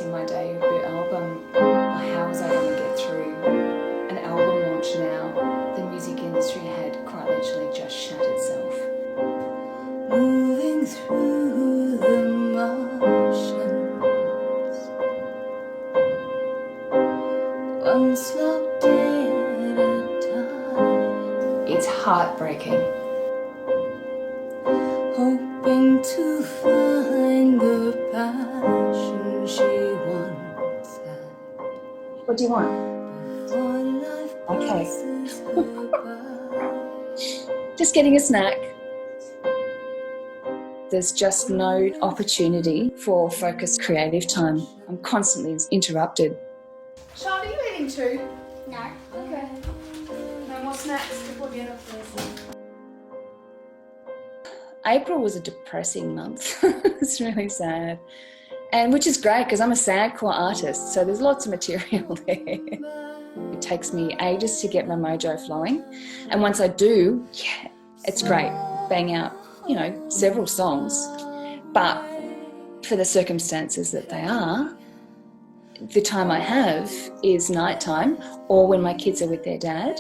for my debut album. How was I going to get through an album launch now? The music industry had quite literally just shut itself. Moving through the motions, one slow day at a time. It's heartbreaking. Hoping to find the passion she once had. What do you want? Okay. Just getting a snack. There's just no opportunity for focused creative time. I'm constantly interrupted. Sean, are you eating too? No. Okay. No more snacks before the end of the lesson. April was a depressing month. It's really sad. And which is great because I'm a Sadcore artist, so there's lots of material there. It takes me ages to get my mojo flowing. And once I do, yeah, it's great. Bang out, several songs. But for the circumstances that they are, the time I have is nighttime or when my kids are with their dad,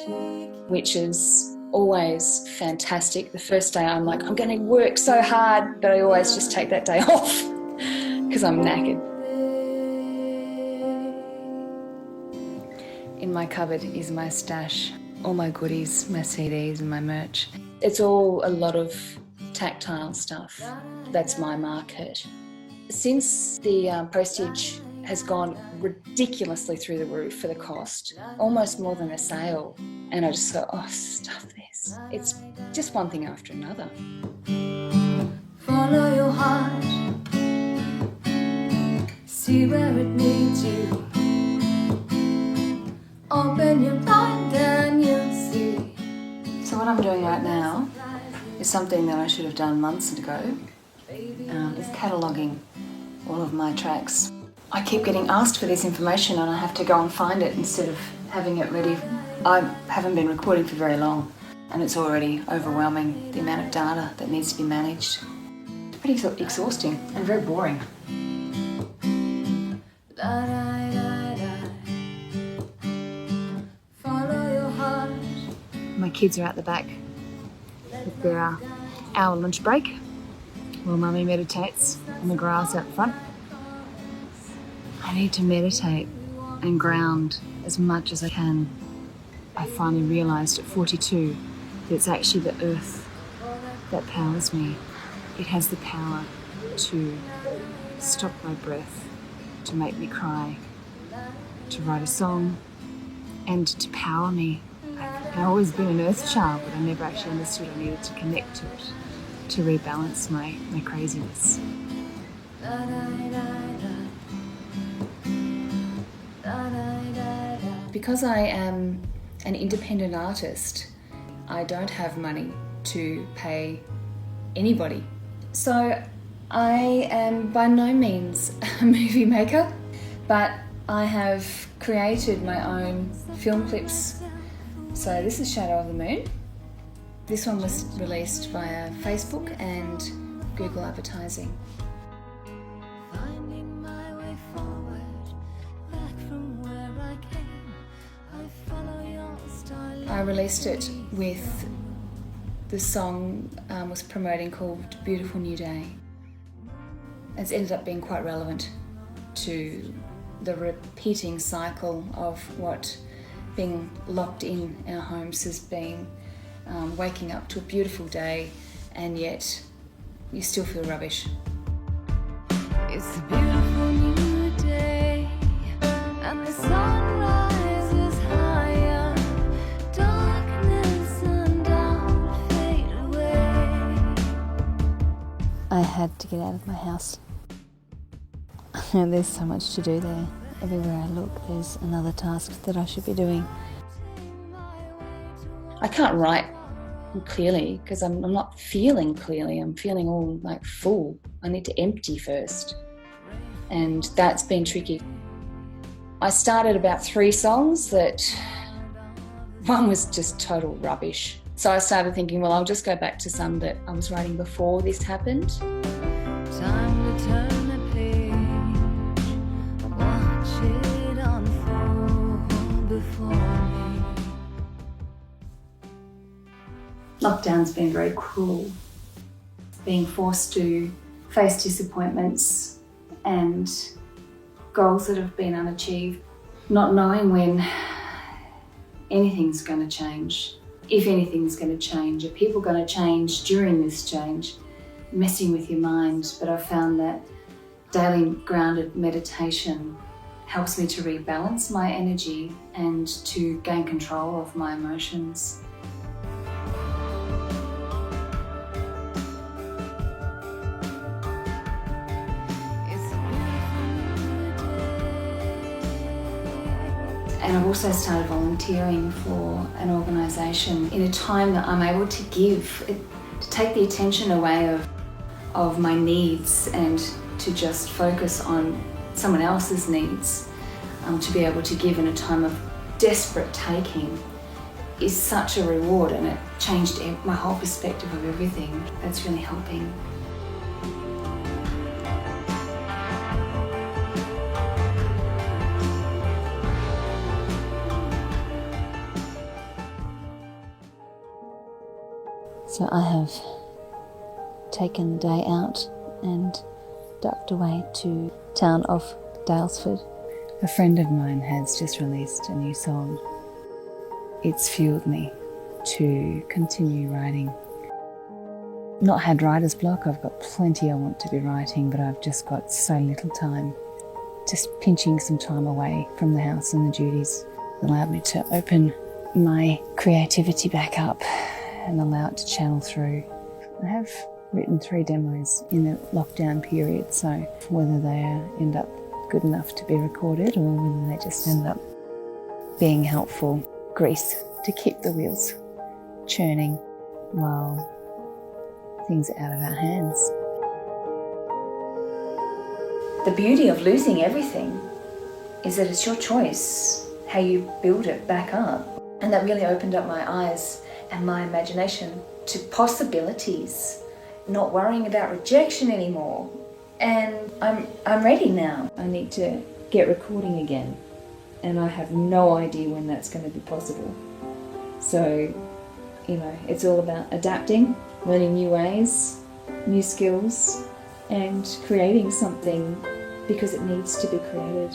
which is always fantastic. The first day I'm like, I'm going to work so hard, but I always just take that day off because I'm knackered. In my cupboard is my stash, all my goodies, my CDs and my merch. It's all a lot of tactile stuff. That's my market. Since the postage has gone ridiculously through the roof for the cost, almost more than a sale, and I just go, oh, stuff this. It's just one thing after another. Follow your heart, see where it leads you. Open your mind and you'll see. So what I'm doing right now is something that I should have done months ago, is cataloguing all of my tracks. I keep getting asked for this information and I have to go and find it instead of having it ready. I haven't been recording for very long and it's already overwhelming, the amount of data that needs to be managed. It's pretty exhausting and very boring. Follow your heart. My kids are out the back with their hour lunch break while Mummy meditates on the grass out front. I need to meditate and ground as much as I can. I finally realised at 42 that it's actually the earth that powers me. It has the power to stop my breath, to make me cry, to write a song, and to power me. I've always been an earth child, but I never actually understood I needed to connect to it, to rebalance my craziness. Because I am an independent artist, I don't have money to pay anybody. So I am by no means a movie maker, but I have created my own film clips. So this is Shadow of the Moon. This one was released via Facebook and Google advertising. I released it with the song was promoting called Beautiful New Day. It's ended up being quite relevant to the repeating cycle of what being locked in our homes has been, waking up to a beautiful day and yet you still feel rubbish. It's a beautiful new day and the sun rises higher, darkness and doubt fade away. I had to get out of my house. There's so much to do there. Everywhere I look, there's another task that I should be doing. I can't write clearly because I'm not feeling clearly. I'm feeling all like full. I need to empty first. And that's been tricky. I started about 3 songs that one was just total rubbish. So I started thinking, well, I'll just go back to some that I was writing before this happened. Time to turn the page. Lockdown's been very cruel. Being forced to face disappointments and goals that have been unachieved, not knowing when anything's going to change. If anything's going to change, are people going to change during this change? Messing with your mind, but I've found that daily grounded meditation helps me to rebalance my energy and to gain control of my emotions. And I've also started volunteering for an organisation in a time that I'm able to give, to take the attention away of my needs and to just focus on someone else's needs, to be able to give in a time of desperate taking is such a reward, and it changed my whole perspective of everything. That's really helping. So I have taken the day out and ducked away to town of Daylesford. A friend of mine has just released a new song. It's fueled me to continue writing. Not had writer's block, I've got plenty I want to be writing, but I've just got so little time. Just pinching some time away from the house and the duties allowed me to open my creativity back up and allow it to channel through. I have written 3 demos in the lockdown period, so whether they end up good enough to be recorded or whether they just end up being helpful grease to keep the wheels churning while things are out of our hands. The beauty of losing everything is that it's your choice how you build it back up. And that really opened up my eyes and my imagination to possibilities, not worrying about rejection anymore. And I'm ready now. I need to get recording again, and I have no idea when that's going to be possible. So, it's all about adapting, learning new ways, new skills, and creating something because it needs to be created.